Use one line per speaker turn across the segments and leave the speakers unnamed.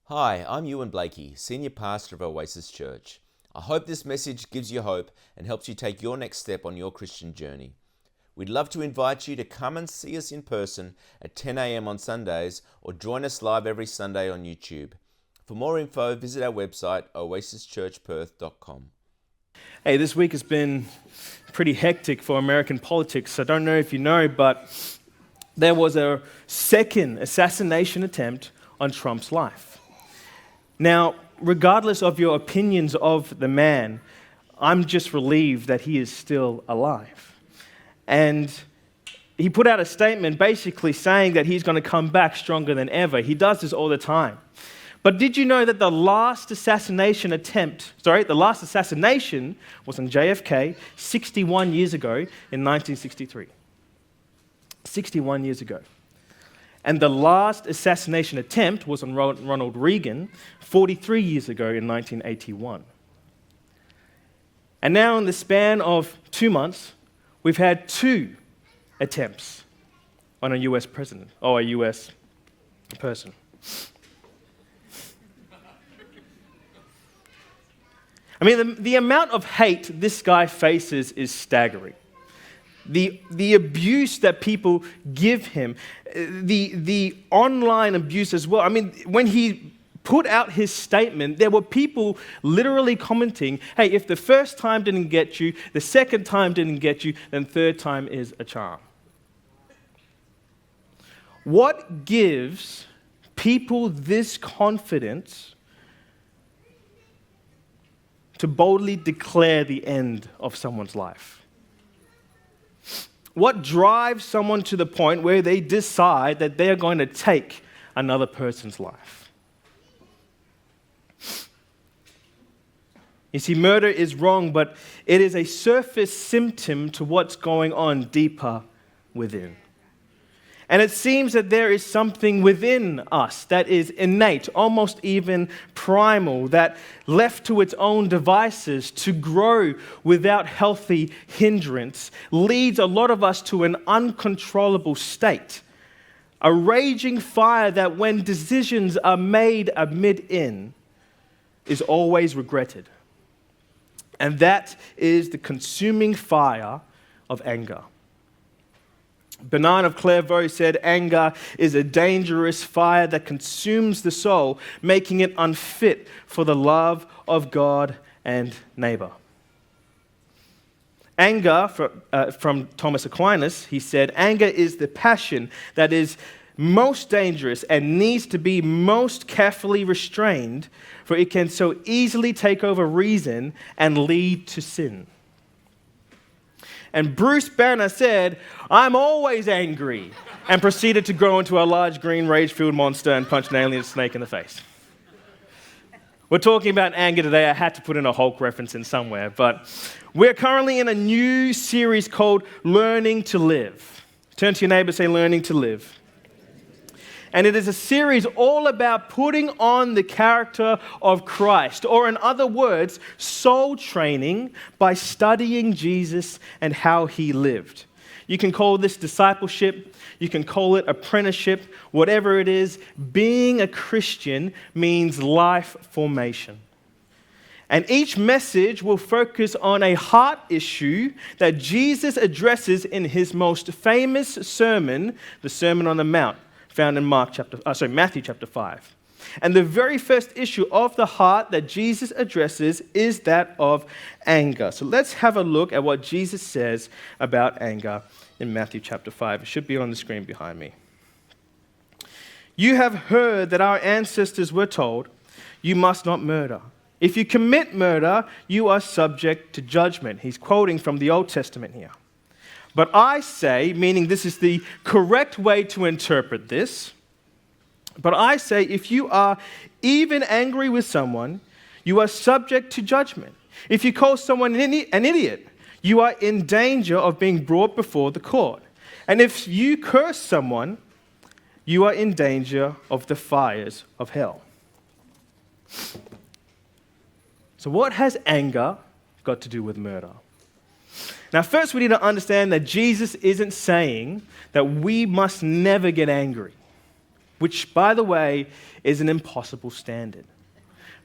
Hi, I'm Ewan Blakey, Senior Pastor of Oasis Church. I hope this message gives you hope and helps you take your next step on your Christian journey. We'd love to invite you to come and see us in person at 10 a.m. on Sundays or join us live every Sunday on YouTube. For more info, visit our website, oasischurchperth.com.
Hey, this week has been pretty hectic for American politics. I don't know if you know, but there was a second assassination attempt on Trump's life. Now, regardless of your opinions of the man, I'm just relieved that he is still alive. And he put out a statement basically saying that he's going to come back stronger than ever. He does this all the time. But did you know that the last assassination was on JFK 61 years ago in 1963? 61 years ago. And the last assassination attempt was on Ronald Reagan 43 years ago in 1981. And now in the span of 2 months, we've had 2 attempts on a US president, or a US person. I mean, the amount of hate this guy faces is staggering. The abuse that people give him, the online abuse as well. I mean, when he put out his statement, there were people literally commenting, hey, if the first time didn't get you, the second time didn't get you, then third time is a charm. What gives people this confidence to boldly declare the end of someone's life? What drives someone to the point where they decide that they are going to take another person's life? You see, murder is wrong, but it is a surface symptom to what's going on deeper within. And it seems that there is something within us that is innate, almost even primal, that left to its own devices to grow without healthy hindrance leads a lot of us to an uncontrollable state. A raging fire that when decisions are made amid is always regretted. And that is the consuming fire of anger. Bernard of Clairvaux said, anger is a dangerous fire that consumes the soul, making it unfit for the love of God and neighbor. Anger, from Thomas Aquinas, he said, anger is the passion that is most dangerous and needs to be most carefully restrained, for it can so easily take over reason and lead to sin. And Bruce Banner said, I'm always angry, and proceeded to grow into a large green rage-filled monster and punch an alien snake in the face. We're talking about anger today. I had to put in a Hulk reference in somewhere, but we're currently in a new series called Learning to Live. Turn to your neighbor and say, Learning to Live. And it is a series all about putting on the character of Christ, or in other words, soul training by studying Jesus and how he lived. You can call this discipleship, you can call it apprenticeship, whatever it is. Being a Christian means life formation. And each message will focus on a heart issue that Jesus addresses in his most famous sermon, the Sermon on the Mount, found in Matthew chapter 5. And the very first issue of the heart that Jesus addresses is that of anger. So let's have a look at what Jesus says about anger in Matthew chapter 5. It should be on the screen behind me. You have heard that our ancestors were told, you must not murder. If you commit murder, you are subject to judgment. He's quoting from the Old Testament here. But I say, meaning this is the correct way to interpret this, but I say if you are even angry with someone, you are subject to judgment. If you call someone an idiot, you are in danger of being brought before the court. And if you curse someone, you are in danger of the fires of hell. So what has anger got to do with murder? Now, first we need to understand that Jesus isn't saying that we must never get angry. which, by the way, is an impossible standard,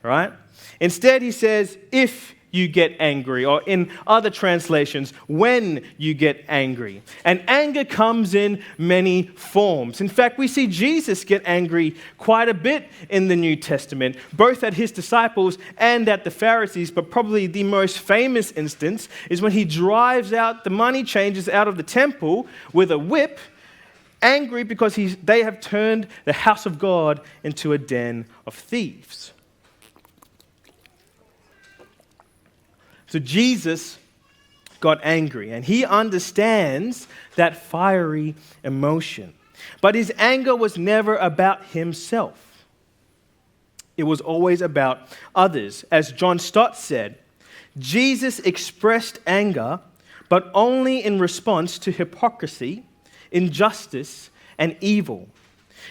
right? Instead, he says, if you get angry, or in other translations, when you get angry. And anger comes in many forms. In fact, we see Jesus get angry quite a bit in the New Testament, both at his disciples and at the Pharisees, but probably the most famous instance is when he drives out the money changers out of the temple with a whip, angry because they have turned the house of God into a den of thieves. So Jesus got angry, and he understands that fiery emotion. But his anger was never about himself. It was always about others. As John Stott said, Jesus expressed anger, but only in response to hypocrisy, injustice, and evil.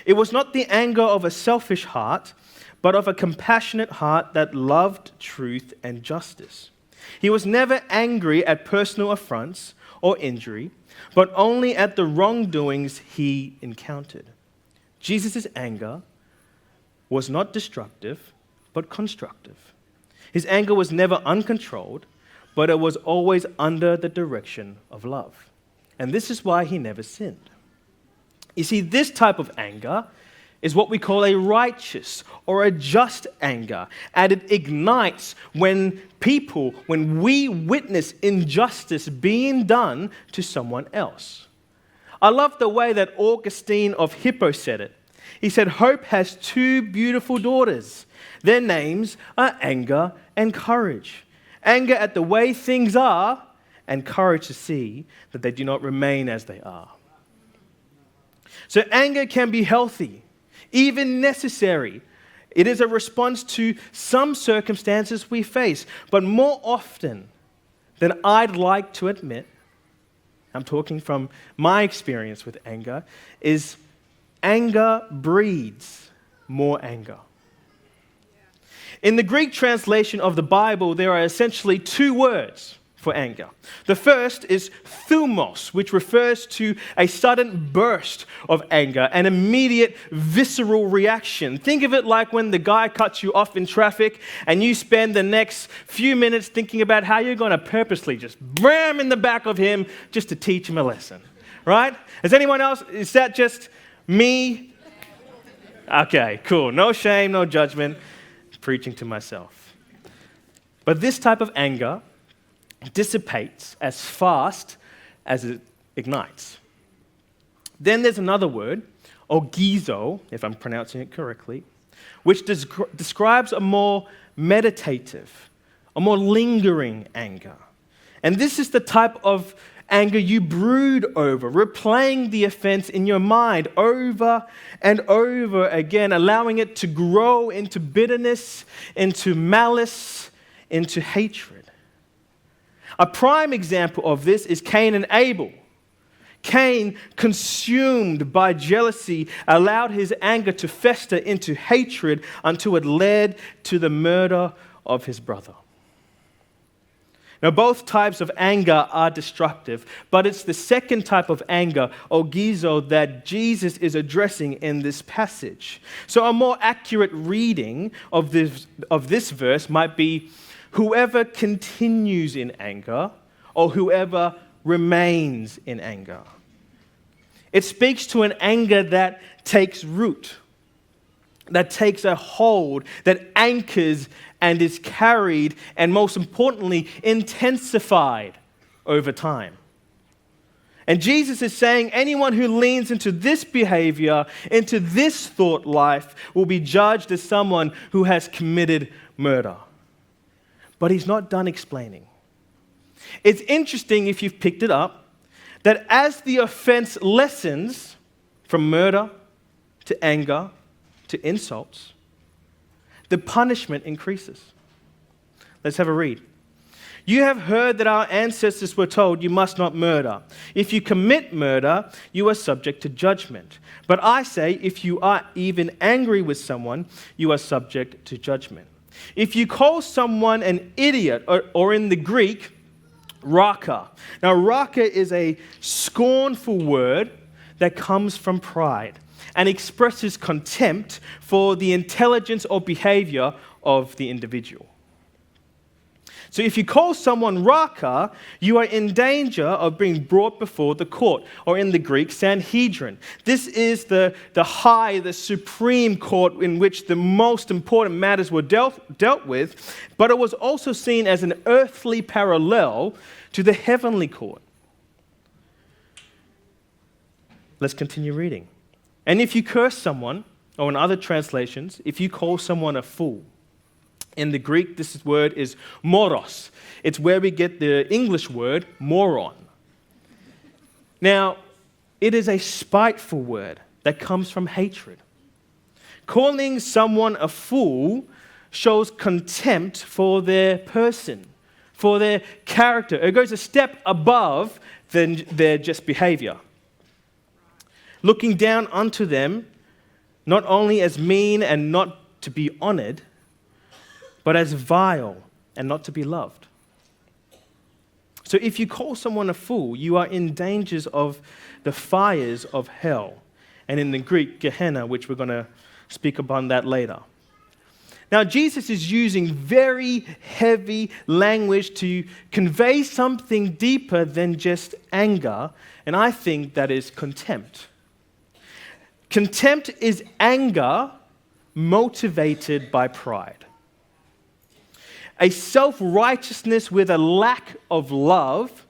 It was not the anger of a selfish heart, but of a compassionate heart that loved truth and justice. He was never angry at personal affronts or injury, but only at the wrongdoings he encountered. Jesus' anger was not destructive, but constructive. His anger was never uncontrolled, but it was always under the direction of love. And this is why he never sinned. You see, this type of anger is what we call a righteous or a just anger. And it ignites when we witness injustice being done to someone else. I love the way that Augustine of Hippo said it. He said, hope has two beautiful daughters. Their names are anger and courage. Anger at the way things are, and courage to see that they do not remain as they are. So anger can be healthy, even necessary. It is a response to some circumstances we face. But more often than I'd like to admit, I'm talking from my experience with anger, is anger breeds more anger. In the Greek translation of the Bible, there are essentially two words for anger. The first is thumos, which refers to a sudden burst of anger, an immediate visceral reaction. Think of it like when the guy cuts you off in traffic and you spend the next few minutes thinking about how you're going to purposely just ram in the back of him just to teach him a lesson, right? Is anyone else, is that just me? Okay, cool. No shame, no judgment. Preaching to myself. But this type of anger dissipates as fast as it ignites. Then there's another word, ogizo, if I'm pronouncing it correctly, which describes a more meditative, a more lingering anger. And this is the type of anger you brood over, replaying the offense in your mind over and over again, allowing it to grow into bitterness, into malice, into hatred. A prime example of this is Cain and Abel. Cain, consumed by jealousy, allowed his anger to fester into hatred until it led to the murder of his brother. Now, both types of anger are destructive, but it's the second type of anger, ogizo, that Jesus is addressing in this passage. So a more accurate reading of this verse might be, whoever continues in anger, or whoever remains in anger. It speaks to an anger that takes root, that takes a hold, that anchors and is carried, and most importantly, intensified over time. And Jesus is saying anyone who leans into this behavior, into this thought life, will be judged as someone who has committed murder. But he's not done explaining. It's interesting, if you've picked it up, that as the offense lessens from murder to anger to insults, the punishment increases. Let's have a read. You have heard that our ancestors were told, you must not murder. If you commit murder, you are subject to judgment. But I say, if you are even angry with someone, you are subject to judgment. If you call someone an idiot, or in the Greek, raka. Now, raka is a scornful word that comes from pride. and expresses contempt for the intelligence or behavior of the individual. So if you call someone Raka, you are in danger of being brought before the court, or in the Greek, Sanhedrin. This is the supreme court in which the most important matters were dealt with, but it was also seen as an earthly parallel to the heavenly court. Let's continue reading. And if you curse someone, or in other translations, if you call someone a fool, in the Greek, this word is moros. It's where we get the English word moron. Now, it is a spiteful word that comes from hatred. Calling someone a fool shows contempt for their person, for their character. It goes a step above than their just behavior. Looking down onto them, not only as mean and not to be honored, but as vile and not to be loved. So if you call someone a fool, you are in dangers of the fires of hell. And in the Greek, Gehenna, which we're going to speak upon that later. Now, Jesus is using very heavy language to convey something deeper than just anger, and I think that is contempt. Contempt is anger motivated by pride. A self-righteousness with a lack of love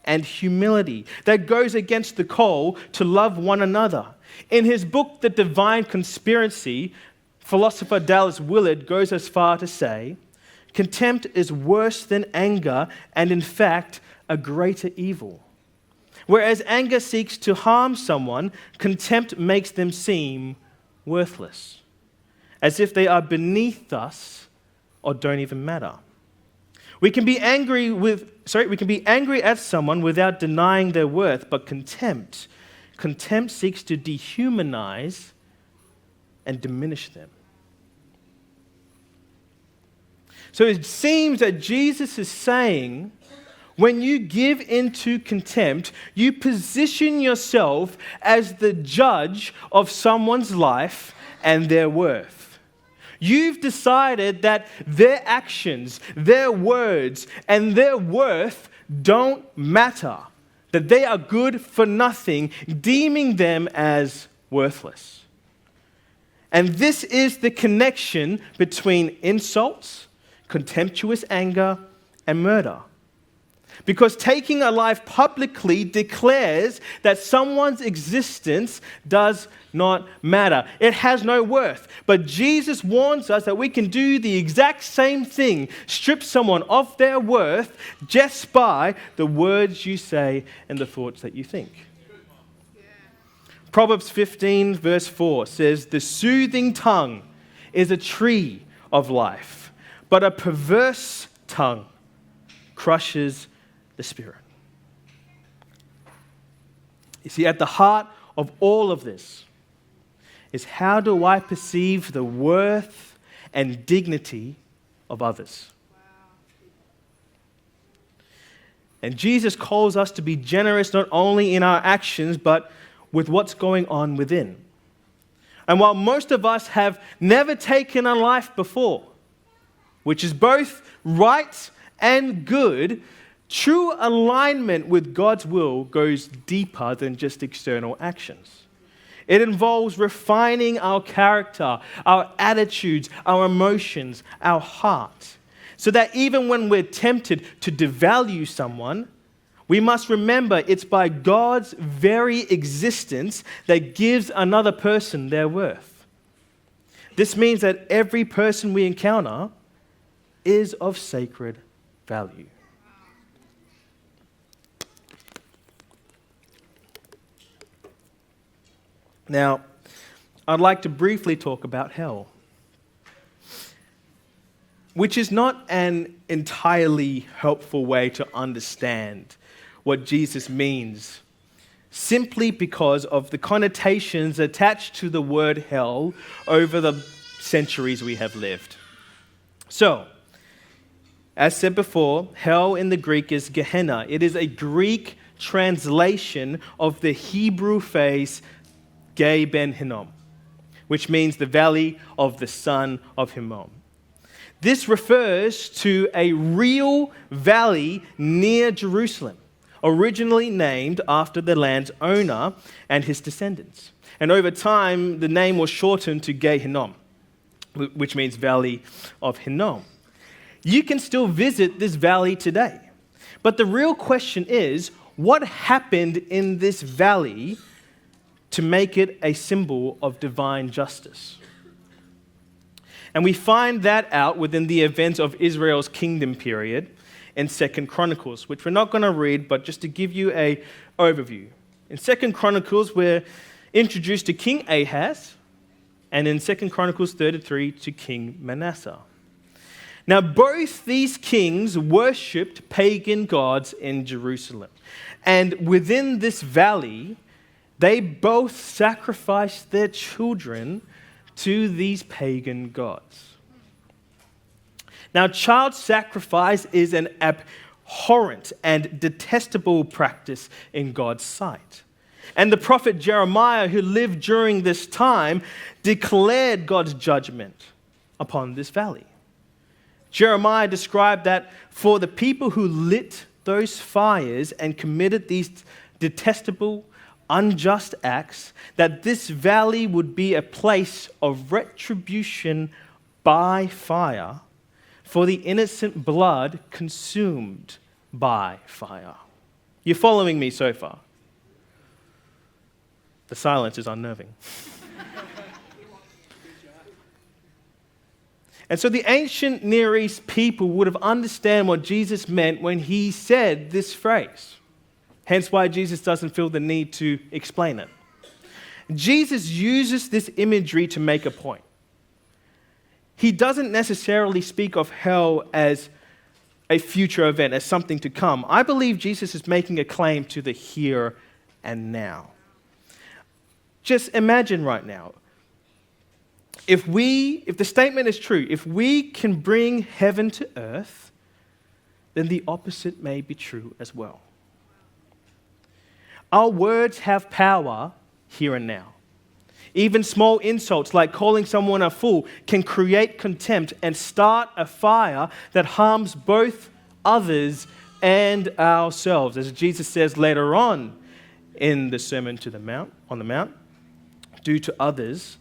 and humility that goes against the call to love one another. In his book, The Divine Conspiracy, philosopher Dallas Willard goes as far to say, contempt is worse than anger and, in fact, a greater evil. Whereas anger seeks to harm someone, contempt makes them seem worthless, as if they are beneath us or don't even matter. We can be angry at someone without denying their worth, but contempt seeks to dehumanize and diminish them. So it seems that Jesus is saying, when you give into contempt, you position yourself as the judge of someone's life and their worth. You've decided that their actions, their words, and their worth don't matter, that they are good for nothing, deeming them as worthless. And this is the connection between insults, contemptuous anger, and murder. Because taking a life publicly declares that someone's existence does not matter. It has no worth. But Jesus warns us that we can do the exact same thing, strip someone of their worth just by the words you say and the thoughts that you think. Proverbs 15 verse 4 says, "The soothing tongue is a tree of life, but a perverse tongue crushes the spirit." You see, at the heart of all of this is, how do I perceive the worth and dignity of others? And Jesus calls us to be generous not only in our actions, but with what's going on within. And while most of us have never taken a life before, which is both right and good, true alignment with God's will goes deeper than just external actions. It involves refining our character, our attitudes, our emotions, our heart, so that even when we're tempted to devalue someone, we must remember it's by God's very existence that gives another person their worth. This means that every person we encounter is of sacred value. Now, I'd like to briefly talk about hell, which is not an entirely helpful way to understand what Jesus means, simply because of the connotations attached to the word hell over the centuries we have lived. So, as said before, hell in the Greek is Gehenna. It is a Greek translation of the Hebrew phrase Gay Ben Hinnom, which means the valley of the son of Hinnom. This refers to a real valley near Jerusalem, originally named after the land's owner and his descendants. And over time, the name was shortened to Gay Hinnom, which means Valley of Hinnom. You can still visit this valley today. But the real question is, what happened in this valley to make it a symbol of divine justice? And we find that out within the events of Israel's kingdom period in 2 Chronicles, which we're not going to read, but just to give you an overview. In 2 Chronicles, we're introduced to King Ahaz, and in 2 Chronicles 33 to King Manasseh. Now, both these kings worshipped pagan gods in Jerusalem. And within this valley, they both sacrificed their children to these pagan gods. Now, child sacrifice is an abhorrent and detestable practice in God's sight. And the prophet Jeremiah, who lived during this time, declared God's judgment upon this valley. Jeremiah described that for the people who lit those fires and committed these detestable, unjust acts, that this valley would be a place of retribution by fire for the innocent blood consumed by fire. You're following me so far? The silence is unnerving. And so the ancient Near East people would have understood what Jesus meant when he said this phrase. Hence why Jesus doesn't feel the need to explain it. Jesus uses this imagery to make a point. He doesn't necessarily speak of hell as a future event, as something to come. I believe Jesus is making a claim to the here and now. Just imagine right now, if the statement is true, if we can bring heaven to earth, then the opposite may be true as well. Our words have power here and now. Even small insults like calling someone a fool can create contempt and start a fire that harms both others and ourselves. As Jesus says later on in the Sermon on the Mount, do to others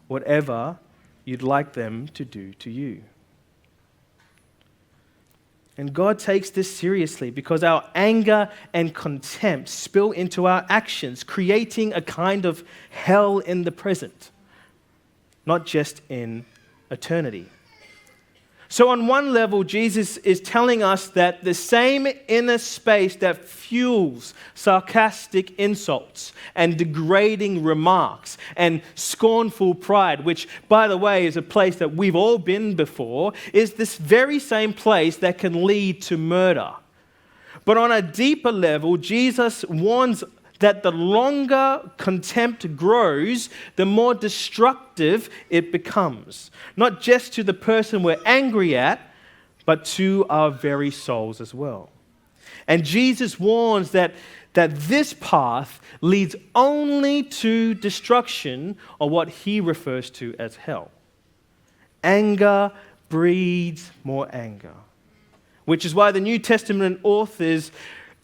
whatever you'd like them to do to you. And God takes this seriously because our anger and contempt spill into our actions, creating a kind of hell in the present, not just in eternity. So on one level, Jesus is telling us that the same inner space that fuels sarcastic insults and degrading remarks and scornful pride, which, by the way, is a place that we've all been before, is this very same place that can lead to murder. But on a deeper level, Jesus warns that the longer contempt grows, the more destructive it becomes. Not just to the person we're angry at, but to our very souls as well. And Jesus warns that this path leads only to destruction, or what he refers to as hell. Anger breeds more anger, which is why the New Testament authors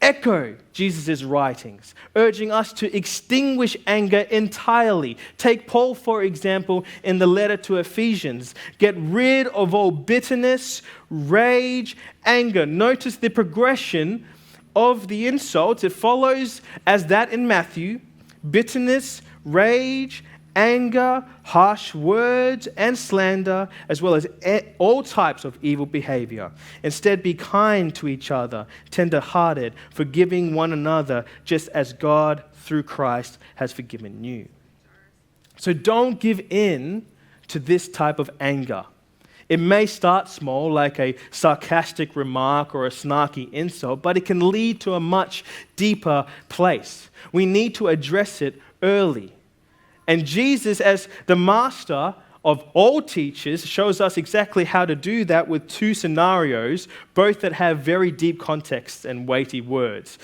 echo Jesus' writings, urging us to extinguish anger entirely. Take Paul, for example, in the letter to Ephesians. Get rid of all bitterness, rage, anger. Notice the progression of the insults. It follows as that in Matthew: bitterness, rage, anger, harsh words, and slander, as well as all types of evil behavior. Instead, be kind to each other, tender-hearted, forgiving one another, just as God, through Christ, has forgiven you. So don't give in to this type of anger. It may start small, like a sarcastic remark or a snarky insult, but it can lead to a much deeper place. We need to address it early. And Jesus, as the master of all teachers, shows us exactly how to do that with two scenarios, both that have very deep contexts and weighty words,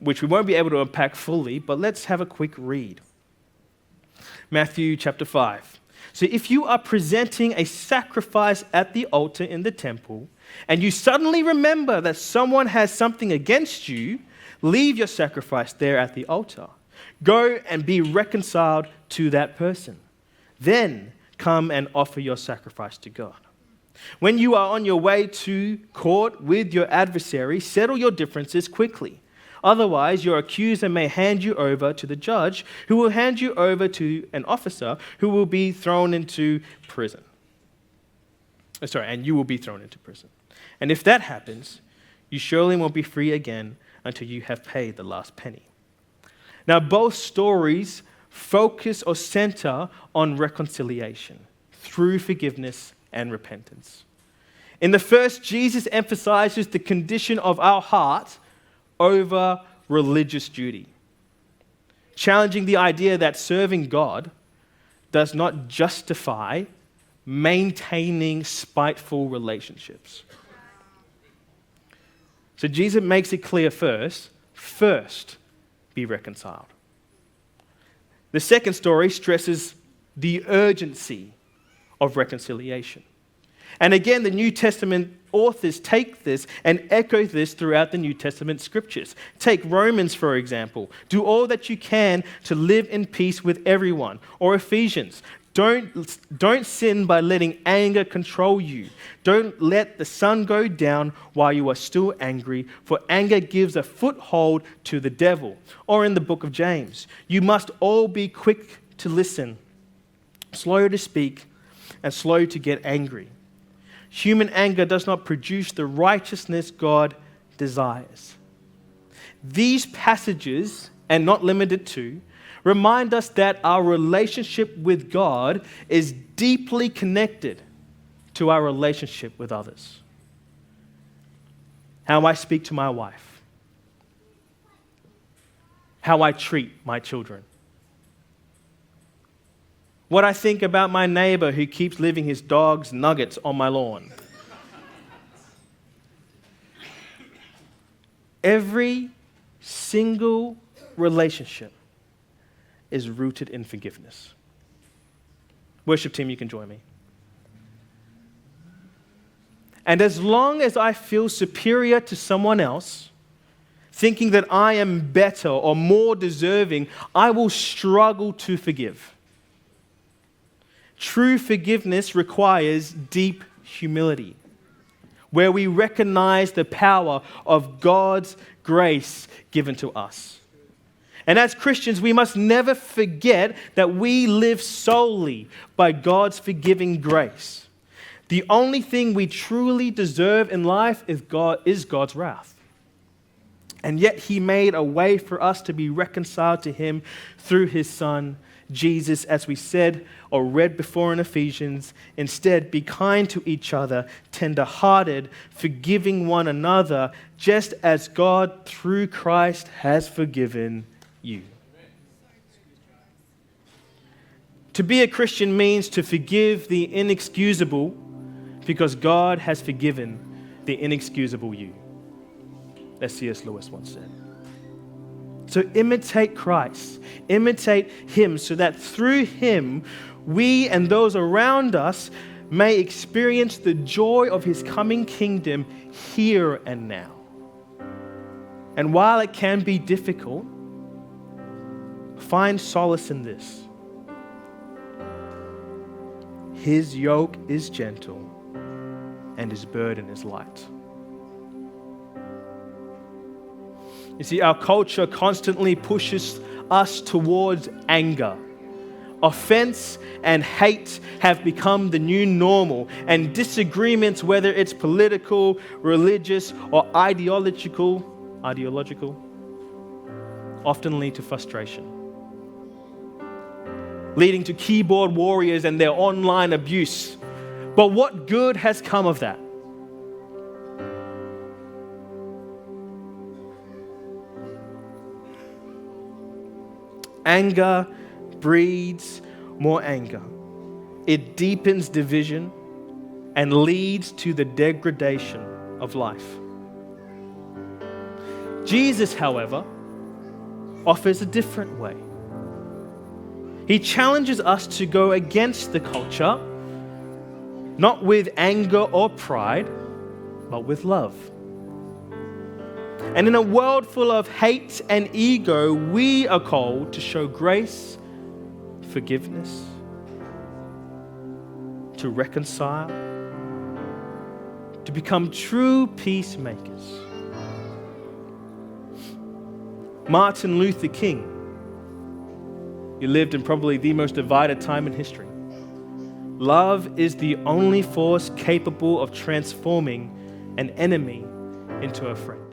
which we won't be able to unpack fully, but let's have a quick read. Matthew chapter 5. So if you are presenting a sacrifice at the altar in the temple, and you suddenly remember that someone has something against you, leave your sacrifice there at the altar. Go and be reconciled to that person. Then come and offer your sacrifice to God. When you are on your way to court with your adversary, settle your differences quickly. Otherwise, your accuser may hand you over to the judge, who will hand you over to an officer who will be thrown into prison. And you will be thrown into prison. And if that happens, you surely won't be free again until you have paid the last penny. Now, both stories focus or center on reconciliation through forgiveness and repentance. In the first, Jesus emphasizes the condition of our heart over religious duty, challenging the idea that serving God does not justify maintaining spiteful relationships. So Jesus makes it clear first, be reconciled. The second story stresses the urgency of reconciliation. And again, the New Testament authors take this and echo this throughout the New Testament scriptures. Take Romans, for example. Do all that you can to live in peace with everyone. Or Ephesians. Don't sin by letting anger control you. Don't let the sun go down while you are still angry, for anger gives a foothold to the devil. Or in the book of James, you must all be quick to listen, slow to speak, and slow to get angry. Human anger does not produce the righteousness God desires. These passages, and not limited to, remind us that our relationship with God is deeply connected to our relationship with others. How I speak to my wife, how I treat my children, what I think about my neighbor who keeps leaving his dog's nuggets on my lawn. Every single relationship is rooted in forgiveness. Worship team, you can join me. And as long as I feel superior to someone else, thinking that I am better or more deserving, I will struggle to forgive. True forgiveness requires deep humility, where we recognize the power of God's grace given to us. And as Christians, we must never forget that we live solely by God's forgiving grace. The only thing we truly deserve in life is God's wrath. And yet He made a way for us to be reconciled to Him through His Son, Jesus, as we said or read before in Ephesians. Instead, be kind to each other, tender-hearted, forgiving one another, just as God through Christ has forgiven you. To be a Christian means to forgive the inexcusable because God has forgiven the inexcusable you, as C.S. Lewis once said. So imitate Christ, imitate Him, so that through Him, we and those around us may experience the joy of His coming kingdom here and now. And while it can be difficult, find solace in this. His yoke is gentle and His burden is light. You see, our culture constantly pushes us towards anger. Offense and hate have become the new normal, and disagreements, whether it's political, religious, or ideological, often lead to frustration, leading to keyboard warriors and their online abuse. But what good has come of that? Anger breeds more anger. It deepens division and leads to the degradation of life. Jesus, however, offers a different way. He challenges us to go against the culture, not with anger or pride, but with love. And in a world full of hate and ego, we are called to show grace, forgiveness, to reconcile, to become true peacemakers. Martin Luther King, he lived in probably the most divided time in history. Love is the only force capable of transforming an enemy into a friend.